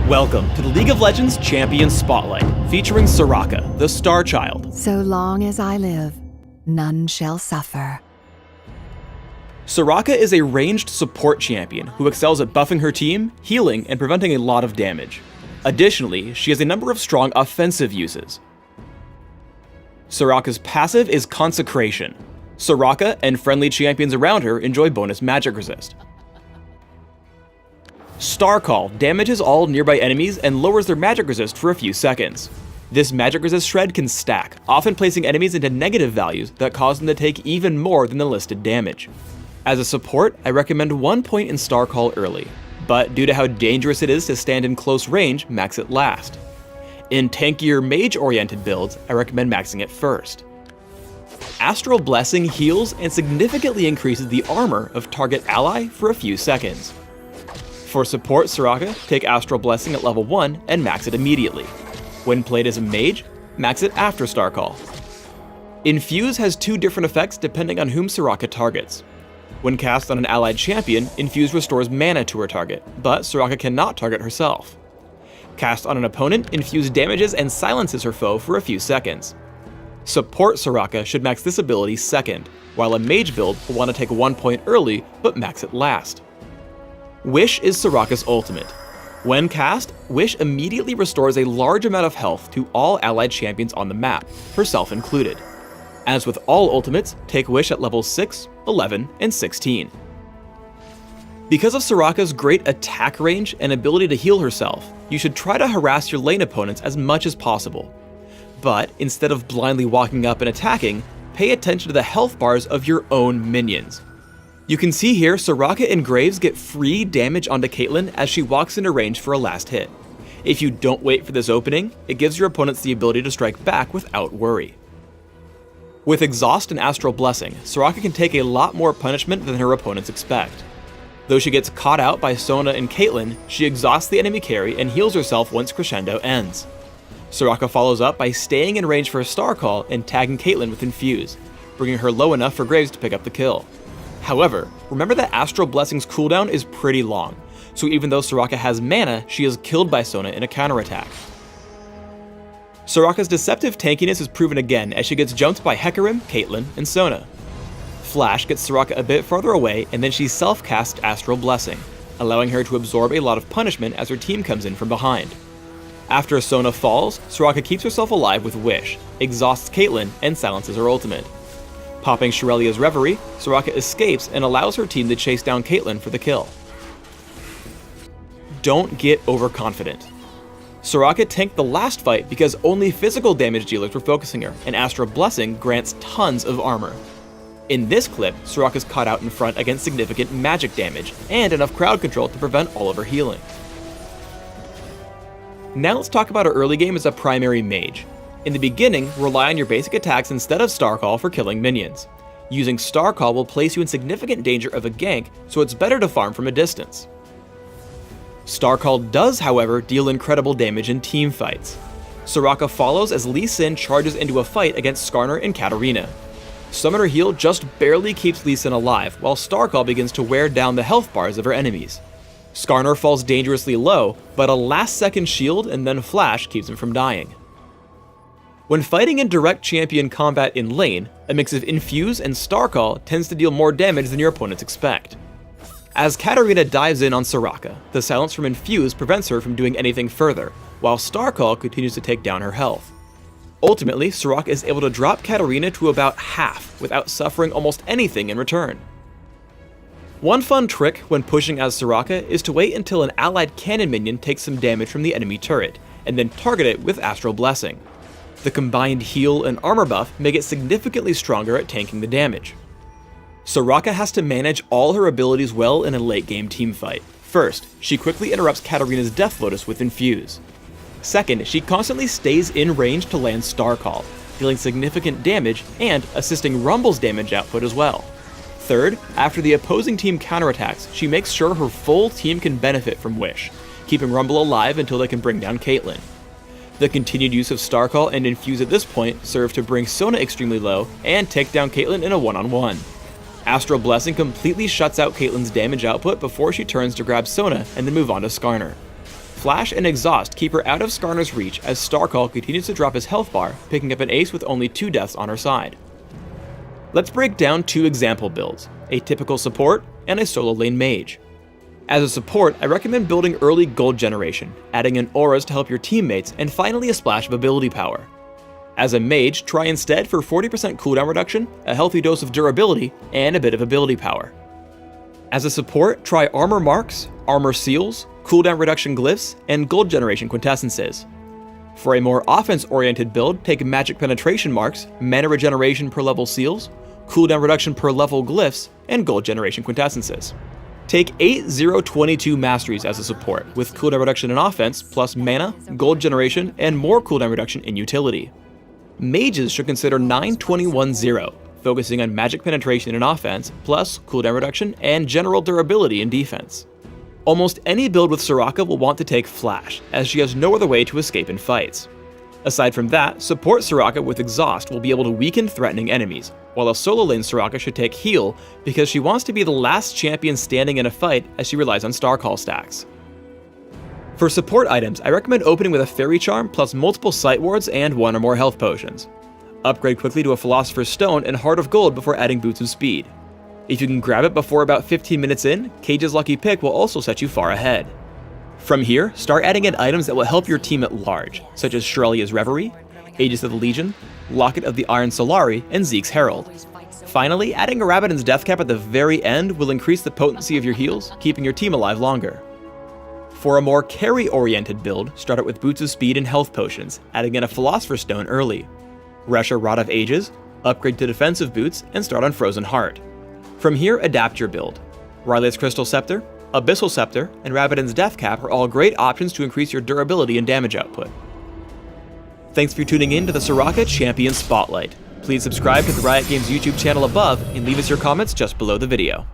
Welcome to the League of Legends Champion Spotlight, featuring Soraka, the Star Child. So long as I live, none shall suffer. Soraka is a ranged support champion who excels at buffing her team, healing, and preventing a lot of damage. Additionally, she has a number of strong offensive uses. Soraka's passive is Consecration. Soraka and friendly champions around her enjoy bonus magic resist. Star Call damages all nearby enemies and lowers their magic resist for a few seconds. This magic resist shred can stack, often placing enemies into negative values that cause them to take even more than the listed damage. As a support, I recommend 1 point in Star Call early, but due to how dangerous it is to stand in close range, max it last. In tankier mage-oriented builds, I recommend maxing it first. Astral Blessing heals and significantly increases the armor of target ally for a few seconds. For support Soraka, take Astral Blessing at level 1 and max it immediately. When played as a mage, max it after Star Call. Infuse has 2 different effects depending on whom Soraka targets. When cast on an allied champion, Infuse restores mana to her target, but Soraka cannot target herself. Cast on an opponent, Infuse damages and silences her foe for a few seconds. Support Soraka should max this ability second, while a mage build will want to take 1 point early but max it last. Wish is Soraka's ultimate. When cast, Wish immediately restores a large amount of health to all allied champions on the map, herself included. As with all ultimates, take Wish at levels 6, 11, and 16. Because of Soraka's great attack range and ability to heal herself, you should try to harass your lane opponents as much as possible. But instead of blindly walking up and attacking, pay attention to the health bars of your own minions. You can see here Soraka and Graves get free damage onto Caitlyn as she walks into range for a last hit. If you don't wait for this opening, it gives your opponents the ability to strike back without worry. With Exhaust and Astral Blessing, Soraka can take a lot more punishment than her opponents expect. Though she gets caught out by Sona and Caitlyn, she exhausts the enemy carry and heals herself once Crescendo ends. Soraka follows up by staying in range for a Star Call and tagging Caitlyn with Infuse, bringing her low enough for Graves to pick up the kill. However, remember that Astral Blessing's cooldown is pretty long, so even though Soraka has mana, she is killed by Sona in a counterattack. Soraka's deceptive tankiness is proven again as she gets jumped by Hecarim, Caitlyn, and Sona. Flash gets Soraka a bit farther away and then she self-casts Astral Blessing, allowing her to absorb a lot of punishment as her team comes in from behind. After Sona falls, Soraka keeps herself alive with Wish, exhausts Caitlyn, and silences her ultimate. Popping Shirelia's Reverie, Soraka escapes and allows her team to chase down Caitlyn for the kill. Don't get overconfident. Soraka tanked the last fight because only physical damage dealers were focusing her, and Astral Blessing grants tons of armor. In this clip, Soraka's caught out in front against significant magic damage, and enough crowd control to prevent all of her healing. Now let's talk about her early game as a primary mage. In the beginning, rely on your basic attacks instead of Star Call for killing minions. Using Star Call will place you in significant danger of a gank, so it's better to farm from a distance. Star Call does, however, deal incredible damage in team fights. Soraka follows as Lee Sin charges into a fight against Skarner and Katarina. Summoner Heal just barely keeps Lee Sin alive, while Star Call begins to wear down the health bars of her enemies. Skarner falls dangerously low, but a last-second shield and then flash keeps him from dying. When fighting in direct champion combat in lane, a mix of Infuse and Star Call tends to deal more damage than your opponents expect. As Katarina dives in on Soraka, the silence from Infuse prevents her from doing anything further, while Star Call continues to take down her health. Ultimately, Soraka is able to drop Katarina to about half without suffering almost anything in return. One fun trick when pushing as Soraka is to wait until an allied cannon minion takes some damage from the enemy turret, and then target it with Astral Blessing. The combined heal and armor buff make it significantly stronger at tanking the damage. Soraka has to manage all her abilities well in a late game teamfight. First, she quickly interrupts Katarina's Death Lotus with Infuse. Second, she constantly stays in range to land Star Call, dealing significant damage and assisting Rumble's damage output as well. Third, after the opposing team counterattacks, she makes sure her full team can benefit from Wish, keeping Rumble alive until they can bring down Caitlyn. The continued use of Star Call and Infuse at this point serve to bring Sona extremely low and take down Caitlyn in a one-on-one. Astral Blessing completely shuts out Caitlyn's damage output before she turns to grab Sona and then move on to Skarner. Flash and Exhaust keep her out of Skarner's reach as Starcall continues to drop his health bar, picking up an ace with only 2 deaths on her side. Let's break down 2 example builds, a typical support and a solo lane mage. As a support, I recommend building early gold generation, adding in auras to help your teammates, and finally a splash of ability power. As a mage, try instead for 40% cooldown reduction, a healthy dose of durability, and a bit of ability power. As a support, try armor marks, armor seals, cooldown reduction glyphs, and gold generation quintessences. For a more offense-oriented build, take magic penetration marks, mana regeneration per level seals, cooldown reduction per level glyphs, and gold generation quintessences. Take 8-0-22 masteries as a support, with cooldown reduction in offense, plus mana, gold generation, and more cooldown reduction in utility. Mages should consider 9-21-0, focusing on magic penetration in offense, plus cooldown reduction and general durability in defense. Almost any build with Soraka will want to take Flash, as she has no other way to escape in fights. Aside from that, support Soraka with Exhaust will be able to weaken threatening enemies, while a solo lane Soraka should take Heal because she wants to be the last champion standing in a fight as she relies on Starcall stacks. For support items, I recommend opening with a Fairy Charm plus multiple Sight Wards and 1 or more health potions. Upgrade quickly to a Philosopher's Stone and Heart of Gold before adding Boots of Speed. If you can grab it before about 15 minutes in, Cage's Lucky Pick will also set you far ahead. From here, start adding in items that will help your team at large, such as Shirelia's Reverie, Aegis of the Legion, Locket of the Iron Solari, and Zeke's Herald. Finally, adding a Rabadon's Death Cap at the very end will increase the potency of your heals, keeping your team alive longer. For a more carry-oriented build, start out with Boots of Speed and health potions, adding in a Philosopher's Stone early. Rush a Rod of Ages, upgrade to defensive boots, and start on Frozen Heart. From here, adapt your build. Ryle's Crystal Scepter, Abyssal Scepter, and Rabadon's Death Cap are all great options to increase your durability and damage output. Thanks for tuning in to the Soraka Champion Spotlight. Please subscribe to the Riot Games YouTube channel above and leave us your comments just below the video.